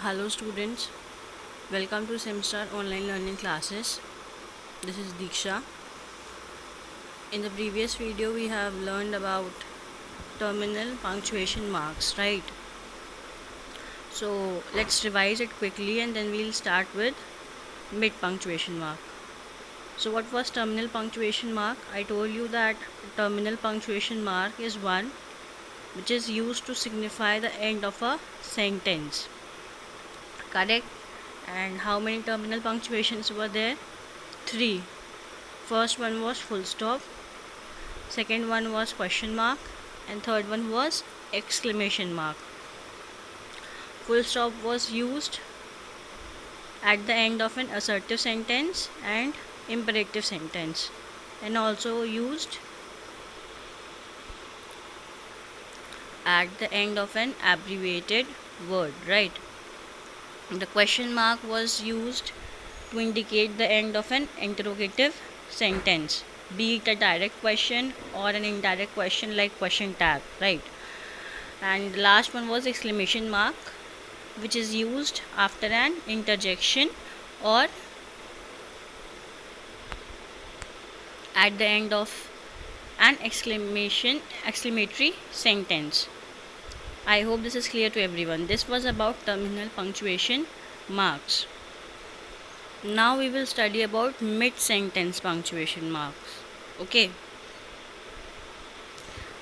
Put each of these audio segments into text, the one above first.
Hello students, welcome to Semstar online learning classes. This is Diksha. In the previous video we have learned about terminal punctuation marks, right? So let's revise it quickly and then we'll start with mid punctuation mark. So what was terminal punctuation mark? I told you that terminal punctuation mark is one which is used to signify the end of a sentence. Correct? And how many terminal punctuations were there? Three. First one was full stop, second one was question mark, and third one was exclamation mark. Full stop was used at the end of an assertive sentence and imperative sentence, and also used at the end of an abbreviated word, right? The question mark was used to indicate the end of an interrogative sentence, be it a direct question or an indirect question like question tag, right? And the last one was exclamation mark, which is used after an interjection or at the end of an exclamatory sentence. I hope this is clear to everyone. This was about terminal punctuation marks. Now we will study about mid sentence punctuation marks. Okay,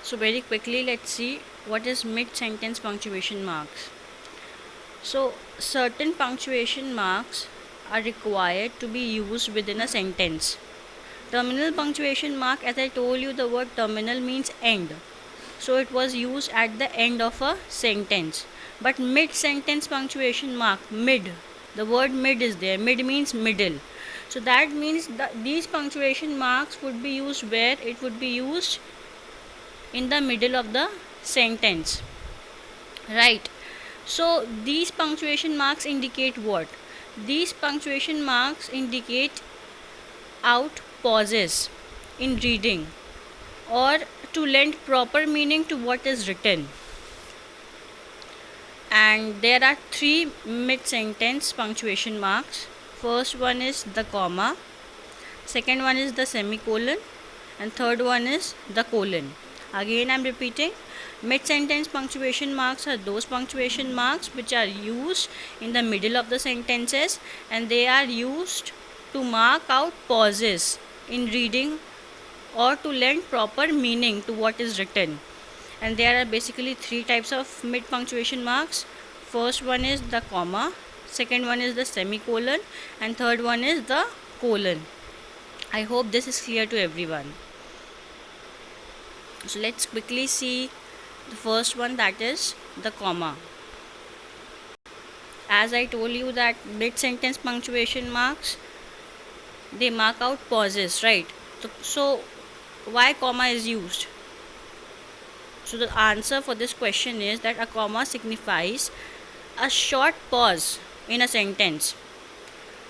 so very quickly let's see what is mid sentence punctuation marks. So certain punctuation marks are required to be used within a sentence. Terminal punctuation mark, as I told you, the word terminal means end, so it was used at the end of a sentence. But mid sentence punctuation mark, mid, the word mid is there. Mid means middle, so that means that these punctuation marks would be used where it would be used in the middle of the sentence, right? So these punctuation marks indicate what? These punctuation marks indicate out pauses in reading or to lend proper meaning to what is written. And there are three mid sentence punctuation marks. First one is the comma, second one is the semicolon, and third one is the colon. Again I am repeating, mid sentence punctuation marks are those punctuation marks which are used in the middle of the sentences, and they are used to mark out pauses in reading or to lend proper meaning to what is written. And there are basically three types of mid punctuation marks. First one is the comma, second one is the semicolon, and third one is the colon. I hope this is clear to everyone. So let's quickly see the first one, that is the comma. As I told you that mid sentence punctuation marks, they mark out pauses, right? So why comma is used? So the answer for this question is that a comma signifies a short pause in a sentence,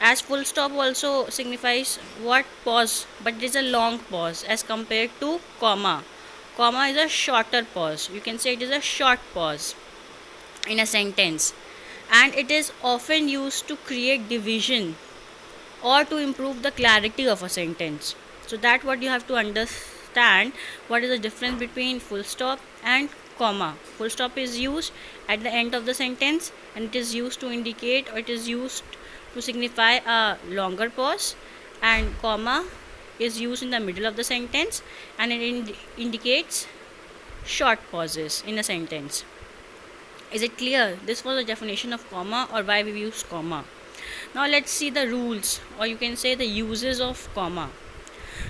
as full stop also signifies what? Pause, but it is a long pause as compared to comma. Comma is a shorter pause. You can say it is a short pause in a sentence, and it is often used to create division or to improve the clarity of a sentence. So that what you have to understand, what is the difference between full stop and comma. Full stop is used at the end of the sentence, and it is used to indicate, or it is used to signify a longer pause, and comma is used in the middle of the sentence, and it indicates short pauses in a sentence. Is it clear? This was the definition of comma, or why we use comma. Now let's see the rules, or you can say the uses of comma.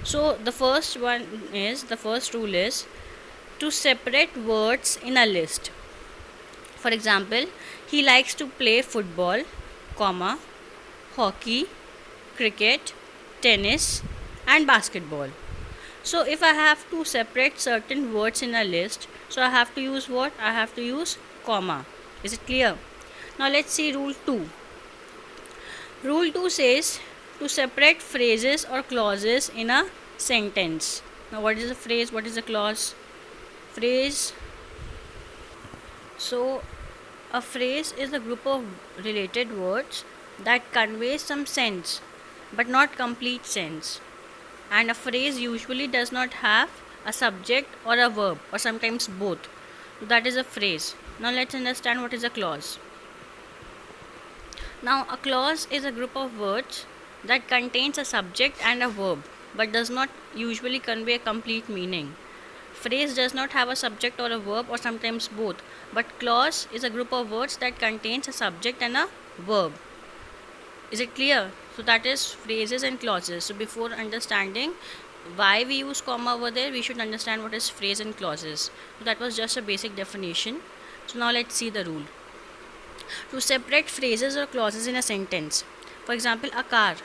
So the first rule is to separate words in a list. For example, he likes to play football, comma, hockey, cricket, tennis, and basketball. So if I have to separate certain words in a list, so I have to use what? I have to use comma. Is it clear? Now let's see rule 2. Rule 2 says to separate phrases or clauses in a sentence. Now what is a phrase? What is a clause? Phrase. So A phrase is a group of related words that convey some sense but not complete sense. And a phrase usually does not have a subject or a verb or sometimes both. So that is a phrase. Now let's understand what is a clause. Now a clause is a group of words that contains a subject and a verb but does not usually convey a complete meaning. Phrase does not have a subject or a verb or sometimes both, but clause is a group of words that contains a subject and a verb. Is it clear? So that is phrases and clauses. So before understanding why we use comma over there, we should understand what is phrase and clauses. So that was just a basic definition. So now let's see the rule. To separate phrases or clauses in a sentence. For example, a car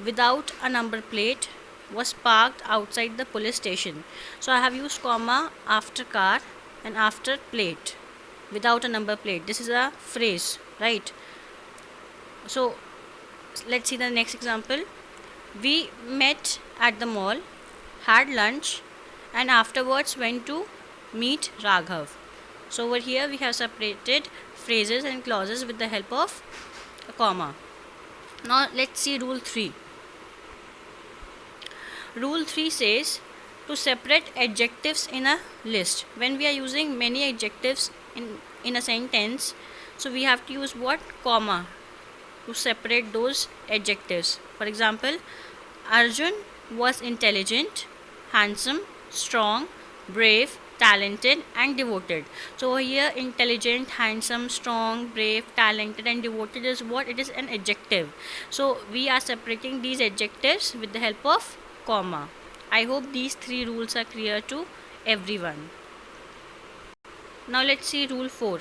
without a number plate was parked outside the police station. So I have used comma after car and after plate without a number plate. This is a phrase, right? So let's see the next example. We met at the mall, had lunch, and afterwards went to meet Raghav. So over here we have separated phrases and clauses with the help of a comma. Now let's see rule 3. Rule 3 says to separate adjectives in a list. When we are using many adjectives in a sentence, so we have to use what? Comma to separate those adjectives. For example, Arjun was intelligent, handsome, strong, brave, talented, and devoted. So here intelligent, handsome, strong, brave, talented, and devoted is what? It is an adjective. So we are separating these adjectives with the help of comma. I hope these 3 rules are clear to everyone. Now let's see rule 4.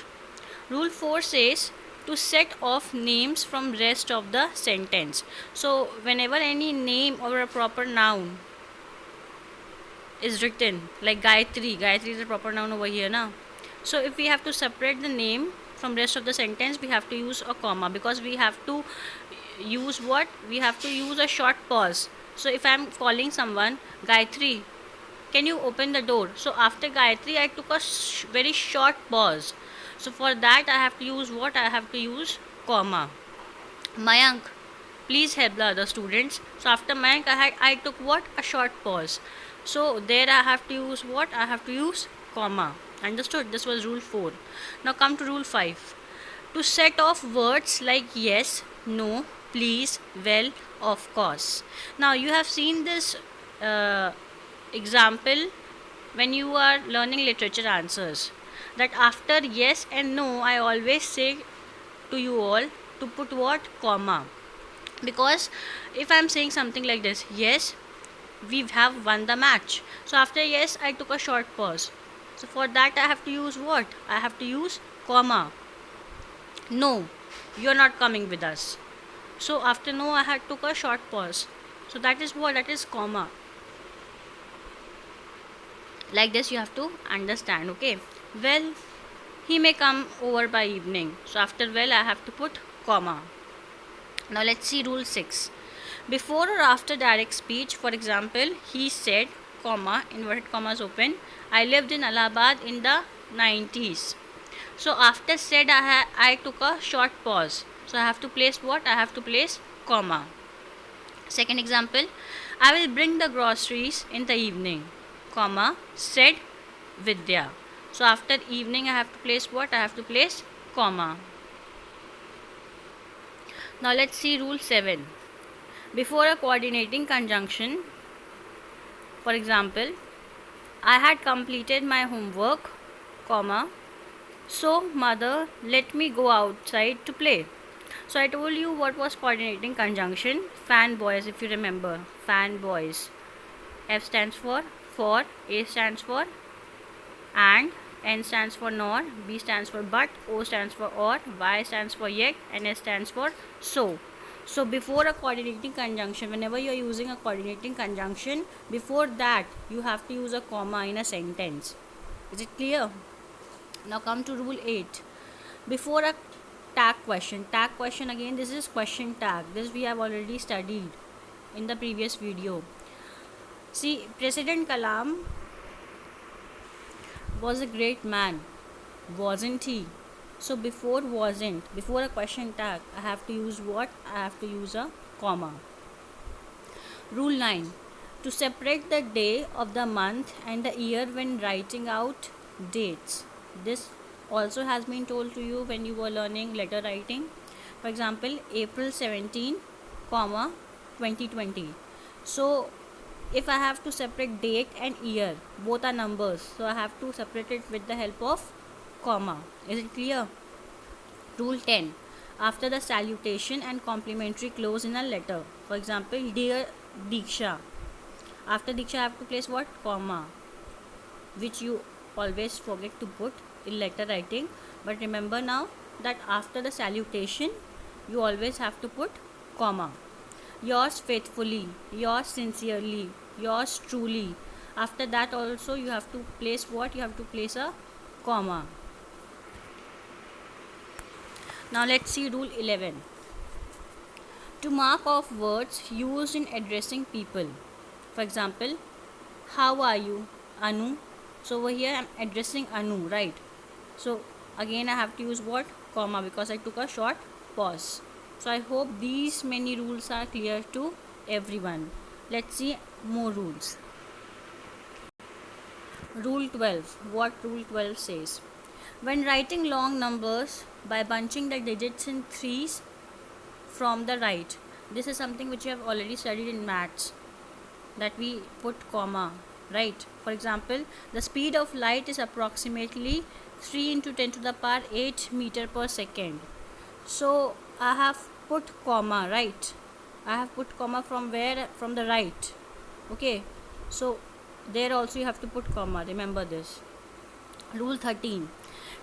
Rule 4 says to set off names from rest of the sentence. So whenever any name or a proper noun is written, like Gayatri is a proper noun over here now. So if we have to separate the name from rest of the sentence, we have to use a comma, because we have to use what? We have to use a short pause. So if I am calling someone, Gayatri, can you open the door? So after Gayatri, I took a very short pause. So for that I have to use what? I have to use comma. Mayank, please help the other students. So after Mayank, I took what? A short pause. So there I have to use what? I have to use comma. Understood? This was rule 4. Now come to rule 5. To set off words like yes, no, please, well, of course. Now you have seen this example when you are learning literature answers, that after yes and no I always say to you all to put what? Comma. Because if I am saying something like this, yes, we have won the match. So after yes I took a short pause. So for that I have to use what? I have to use comma. No, you are not coming with us. So after no I had took a short pause. So that is what? That is comma. Like this you have to understand. Okay, well, he may come over by evening. So after well I have to put comma. Now let's see rule 6. Before or after direct speech, for example, he said, comma, inverted commas open, I lived in Allahabad in the 90s. So after said I took a short pause. So I have to place what? I have to place comma. Second example, I will bring the groceries in the evening, comma, said Vidya. So after evening I have to place what? I have to place comma. Now let's see rule 7. Before a coordinating conjunction, for example, I had completed my homework, comma, so mother let me go outside to play. So I told you what was coordinating conjunction. Fanboys, if you remember, fanboys. F stands for, A stands for and, N stands for nor, B stands for but, O stands for or, Y stands for yet, and S stands for so. So before a coordinating conjunction, whenever you are using a coordinating conjunction, before that you have to use a comma in a sentence. Is it clear? Now come to rule 8. Before a tag question again, this is question tag. This we have already studied in the previous video. See, President Kalam was a great man, wasn't he? So before wasn't, before a question tag, I have to use what? I have to use a comma. Rule 9. To separate the day of the month and the year when writing out dates. This also has been told to you when you were learning letter writing. For example, April 17, comma 2020. So if I have to separate date and year, both are numbers, so I have to separate it with the help of comma. Is it clear? Rule 10. After the salutation and complimentary clause in a letter. For example, Dear Diksha. After Diksha, I have to place what? Comma. Which you always forget to put in letter writing. But remember now that after the salutation, you always have to put comma. Yours faithfully, yours sincerely, yours truly. After that also you have to place what? You have to place a comma. Now let's see rule 11. To mark off words used in addressing people. For example, how are you? Anu. So over here I'm addressing Anu, right? So again I have to use what? Comma, because I took a short pause. So I hope these many rules are clear to everyone. Let's see more rules. Rule 12. What rule 12 says? When writing long numbers by bunching the digits in threes from the right. This is something which you have already studied in maths, that we put comma, right? For example, the speed of light is approximately 3 into 10 to the power 8 meter per second. So I have put comma, right? I have put comma from where? From the right. Okay, so there also you have to put comma, remember this. Rule 13.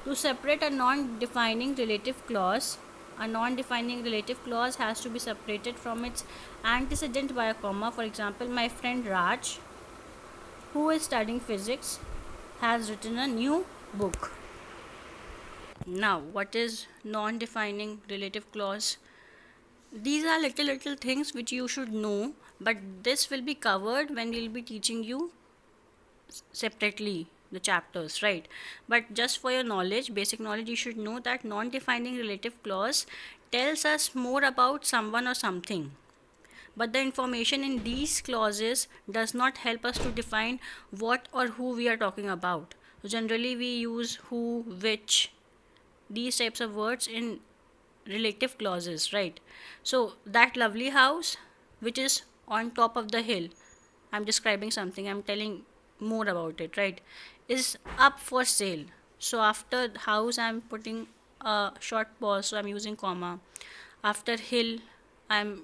To separate a non-defining relative clause, a non-defining relative clause has to be separated from its antecedent by a comma. For example, my friend Raj, who is studying physics, has written a new book. Now, what is non-defining relative clause? These are little things which you should know, but this will be covered when we'll be teaching you separately the chapters, right? But just for your knowledge, basic knowledge, you should know that non-defining relative clause tells us more about someone or something, but the information in these clauses does not help us to define what or who we are talking about. So generally we use who, which, these types of words in relative clauses, right? So that lovely house which is on top of the hill, I'm describing something, I'm telling more about it, right, is up for sale. So after house I'm putting a short pause, so I'm using comma. After hill, I'm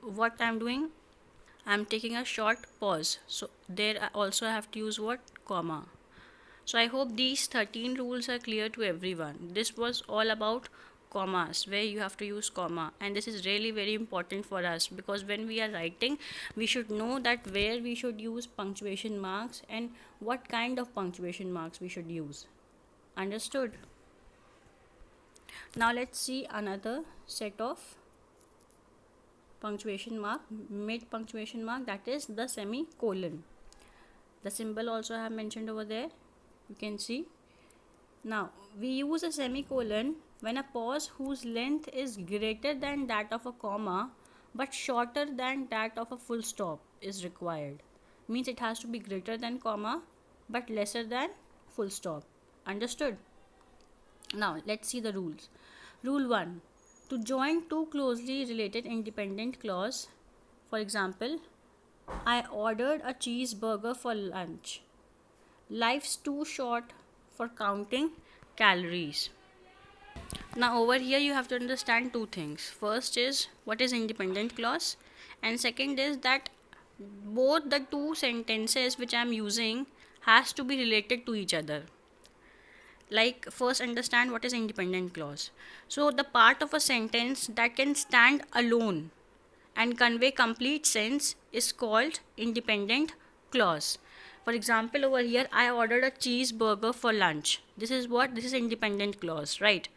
what I'm doing, I'm taking a short pause, so there I also have to use what? Comma. So I hope these 13 rules are clear to everyone. This was all about commas, where you have to use comma, and this is really very important for us, because when we are writing we should know that where we should use punctuation marks and what kind of punctuation marks we should use. Understood? Now let's see another set of punctuation mark, mid punctuation mark, that is the semicolon. The symbol also I have mentioned over there, you can see. Now we use a semicolon when a pause whose length is greater than that of a comma but shorter than that of a full stop is required. Means it has to be greater than comma but lesser than full stop. Understood? Now let's see the rules. Rule 1. To join two closely related independent clause, for example, I ordered a cheeseburger for lunch. Life's too short for counting calories. Now over here you have to understand two things. First is what is independent clause, and second is that both the two sentences which I am using has to be related to each other. Like, first understand what is independent clause. So the part of a sentence that can stand alone and convey complete sense is called independent clause. For example, over here I ordered a cheeseburger for lunch. This is what? This is independent clause, right?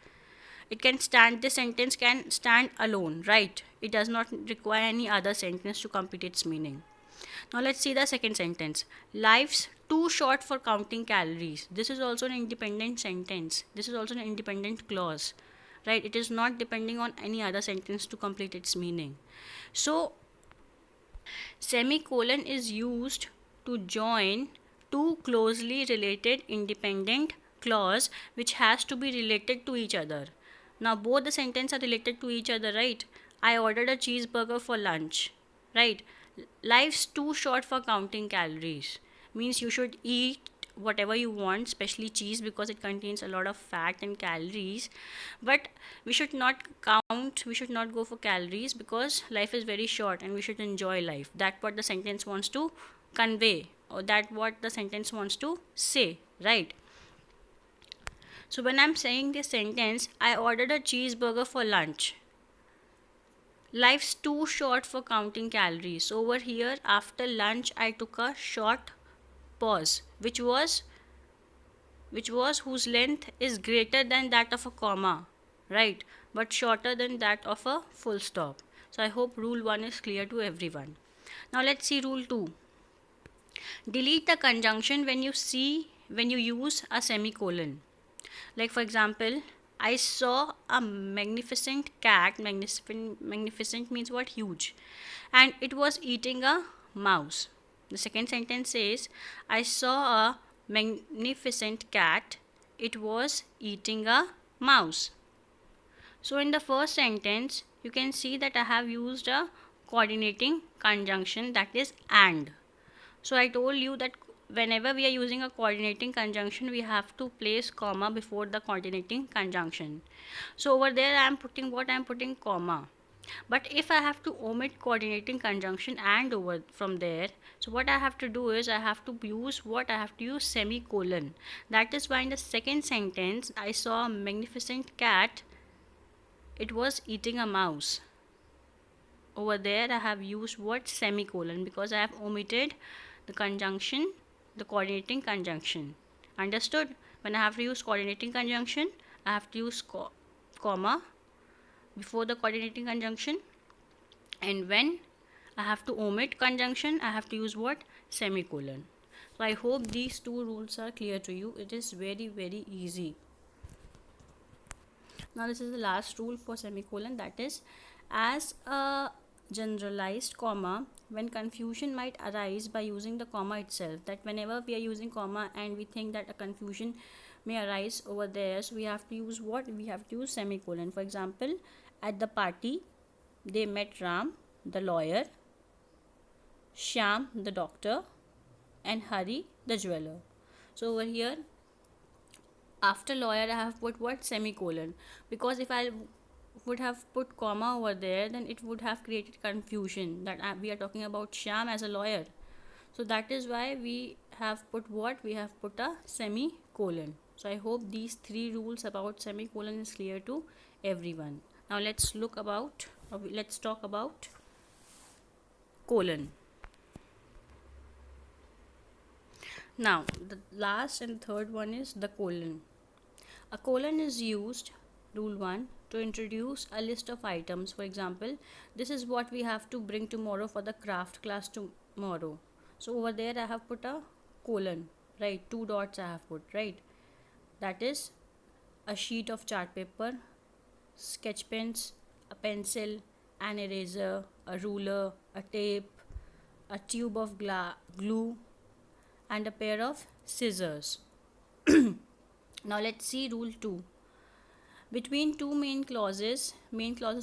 It can stand, this sentence can stand alone, right? It does not require any other sentence to complete its meaning. Now let's see the second sentence. Life's too short for counting calories. This is also an independent sentence. This is also an independent clause. Right? It is not depending on any other sentence to complete its meaning. So semicolon is used to join two closely related independent clause which has to be related to each other. Now both the sentences are related to each other, right? I ordered a cheeseburger for lunch, right? Life's too short for counting calories means you should eat whatever you want, especially cheese, because it contains a lot of fat and calories. But we should not count, we should not go for calories, because life is very short and we should enjoy life. That's what the sentence wants to convey, or that what the sentence wants to say, right? So when I'm saying this sentence, I ordered a cheeseburger for lunch. Life's too short for counting calories. So over here, after lunch, I took a short pause, which was whose length is greater than that of a comma, right? But shorter than that of a full stop. So I hope rule 1 is clear to everyone. Now let's see rule 2. Delete the conjunction when you use a semicolon. Like for example, I saw a magnificent cat. Magnificent means what? Huge. And it was eating a mouse. The second sentence says, I saw a magnificent cat. It was eating a mouse. So in the first sentence, you can see that I have used a coordinating conjunction, that is and. So I told you that whenever we are using a coordinating conjunction, we have to place comma before the coordinating conjunction. So over there I am putting what? I am putting comma. But if I have to omit coordinating conjunction and over from there, so what I have to do is I have to use what? I have to use semicolon. That is why in the second sentence, I saw a magnificent cat. It was eating a mouse. Over there I have used what? Semicolon, because I have omitted the conjunction, the coordinating conjunction. Understood? When I have to use coordinating conjunction, I have to use comma before the coordinating conjunction, and when I have to omit conjunction, I have to use what? Semicolon. So I hope these two rules are clear to you. It is very, very easy. Now this is the last rule for semicolon, that is, as a generalized comma, when confusion might arise by using the comma itself, that whenever we are using comma and we think that a confusion may arise over there, so we have to use what? We have to use semicolon. For example, at the party they met Ram the lawyer, Shyam the doctor, and Hari the jeweler. So over here, after lawyer I have put what? Semicolon, because if I would have put comma over there, then it would have created confusion that we are talking about Shyam as a lawyer. So that is why we have put what? We have put a semicolon. So I hope these three rules about semicolon is clear to everyone. Now let's talk about colon. Now the last and third one is the colon. A colon is used, rule 1, to introduce a list of items. For example, this is what we have to bring tomorrow for the craft class tomorrow. So over there I have put a colon, right? 2 dots I have put, right? That is a sheet of chart paper, sketch pens, a pencil, an eraser, a ruler, a tape, a tube of glue, and a pair of scissors. Now let's see rule 2. Between two main clauses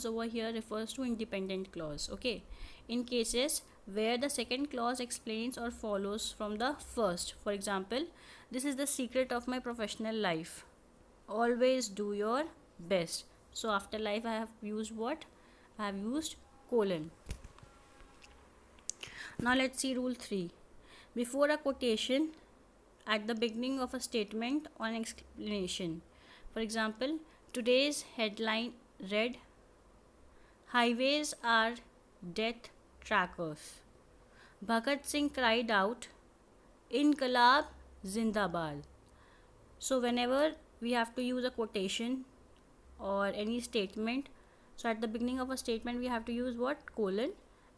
over here refers to independent clause, okay? In cases where the second clause explains or follows from the first. For example, this is the secret of my professional life. Always do your best. So after life I have used what? I have used colon. Now let's see rule 3. Before a quotation, at the beginning of a statement or an explanation. For example, today's headline read, highways are death trackers. Bhagat Singh cried out, Inqilab Zindabad. So whenever we have to use a quotation or any statement, so at the beginning of a statement we have to use what? Colon,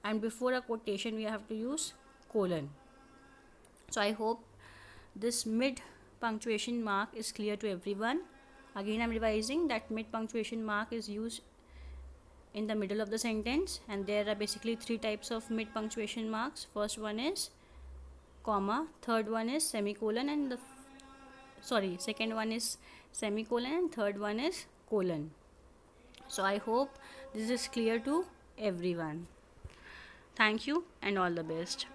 and before a quotation we have to use colon. So I hope this mid punctuation mark is clear to everyone. Again, I'm revising that mid punctuation mark is used in the middle of the sentence, and there are basically three types of mid punctuation marks. First one is comma, third one is semicolon, and second one is semicolon, and third one is colon. So I hope this is clear to everyone. Thank you and all the best.